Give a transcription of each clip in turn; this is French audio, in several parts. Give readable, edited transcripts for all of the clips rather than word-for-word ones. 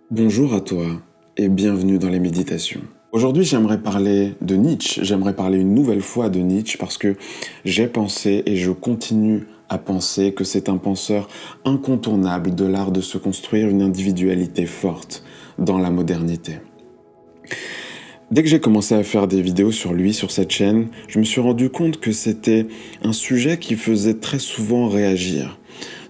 Bonjour à toi et bienvenue dans les méditations. Aujourd'hui, j'aimerais parler de Nietzsche, j'aimerais parler une nouvelle fois de Nietzsche parce que j'ai pensé et je continue à penser que c'est un penseur incontournable de l'art de se construire une individualité forte dans la modernité. Dès que j'ai commencé à faire des vidéos sur lui, sur cette chaîne, je me suis rendu compte que c'était un sujet qui faisait très souvent réagir.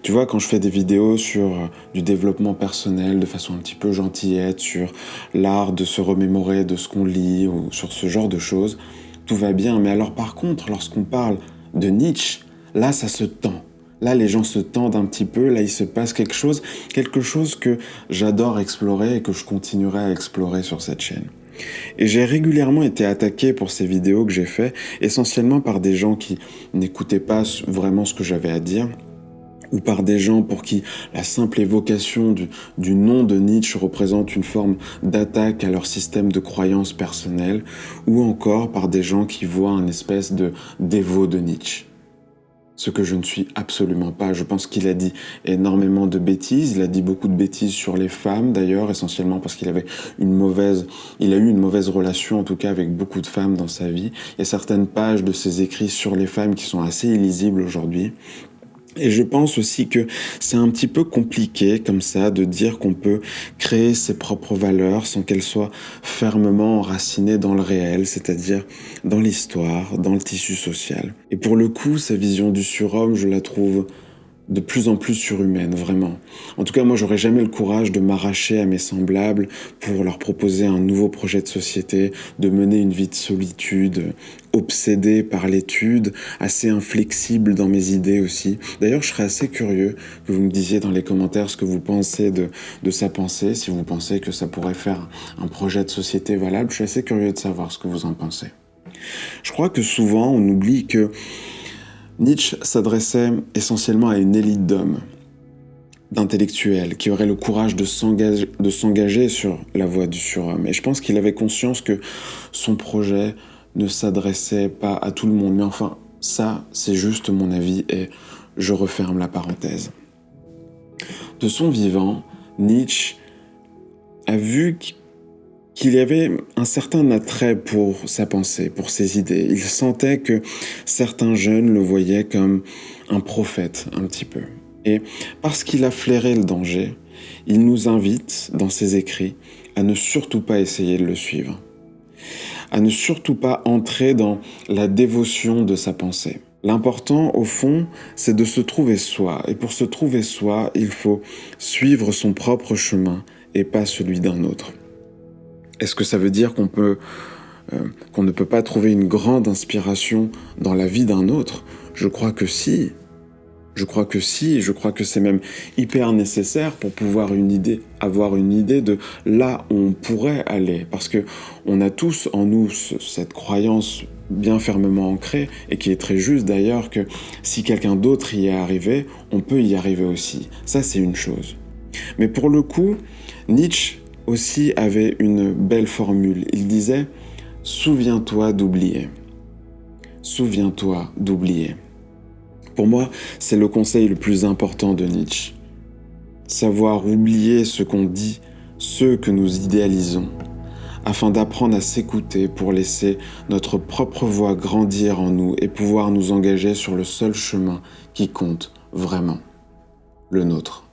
Tu vois, quand je fais des vidéos sur du développement personnel de façon un petit peu gentillette, sur l'art de se remémorer de ce qu'on lit ou sur ce genre de choses, tout va bien. Mais alors par contre, lorsqu'on parle de Nietzsche, là ça se tend. Là les gens se tendent un petit peu, là il se passe quelque chose que j'adore explorer et que je continuerai à explorer sur cette chaîne. Et j'ai régulièrement été attaqué pour ces vidéos que j'ai fait, essentiellement par des gens qui n'écoutaient pas vraiment ce que j'avais à dire, ou par des gens pour qui la simple évocation du nom de Nietzsche représente une forme d'attaque à leur système de croyances personnelles, ou encore par des gens qui voient un espèce de dévot de Nietzsche. Ce que je ne suis absolument pas. Je pense qu'il a dit énormément de bêtises. Il a dit beaucoup de bêtises sur les femmes, d'ailleurs, essentiellement parce qu'il avait il a eu une mauvaise relation, en tout cas, avec beaucoup de femmes dans sa vie. Il y a certaines pages de ses écrits sur les femmes qui sont assez illisibles aujourd'hui. Et je pense aussi que c'est un petit peu compliqué comme ça de dire qu'on peut créer ses propres valeurs sans qu'elles soient fermement enracinées dans le réel, c'est-à-dire dans l'histoire, dans le tissu social. Et pour le coup, sa vision du surhomme, je la trouve de plus en plus surhumaine, vraiment. En tout cas, moi, j'aurais jamais le courage de m'arracher à mes semblables pour leur proposer un nouveau projet de société, de mener une vie de solitude, obsédé par l'étude, assez inflexible dans mes idées aussi. D'ailleurs, je serais assez curieux que vous me disiez dans les commentaires ce que vous pensez de sa pensée, si vous pensez que ça pourrait faire un projet de société valable. Je suis assez curieux de savoir ce que vous en pensez. Je crois que souvent, on oublie que Nietzsche s'adressait essentiellement à une élite d'hommes, d'intellectuels, qui auraient le courage de s'engager sur la voie du surhomme. Et je pense qu'il avait conscience que son projet ne s'adressait pas à tout le monde. Mais enfin, ça, c'est juste mon avis et je referme la parenthèse. De son vivant, Nietzsche a vu qu'il y avait un certain attrait pour sa pensée, pour ses idées. Il sentait que certains jeunes le voyaient comme un prophète, un petit peu. Et parce qu'il a flairé le danger, il nous invite, dans ses écrits, à ne surtout pas essayer de le suivre, à ne surtout pas entrer dans la dévotion de sa pensée. L'important, au fond, c'est de se trouver soi. Et pour se trouver soi, il faut suivre son propre chemin et pas celui d'un autre. Est-ce que ça veut dire qu'on ne peut pas trouver une grande inspiration dans la vie d'un autre? Je crois que si. Je crois que c'est même hyper nécessaire pour pouvoir avoir une idée de là où on pourrait aller. Parce que on a tous en nous cette croyance bien fermement ancrée, et qui est très juste d'ailleurs, que si quelqu'un d'autre y est arrivé, on peut y arriver aussi. Ça, c'est une chose. Mais pour le coup, Nietzsche aussi avait une belle formule. Il disait « Souviens-toi d'oublier. Souviens-toi d'oublier. » Pour moi, c'est le conseil le plus important de Nietzsche. Savoir oublier ce qu'on dit, ce que nous idéalisons, afin d'apprendre à s'écouter pour laisser notre propre voix grandir en nous et pouvoir nous engager sur le seul chemin qui compte vraiment, le nôtre.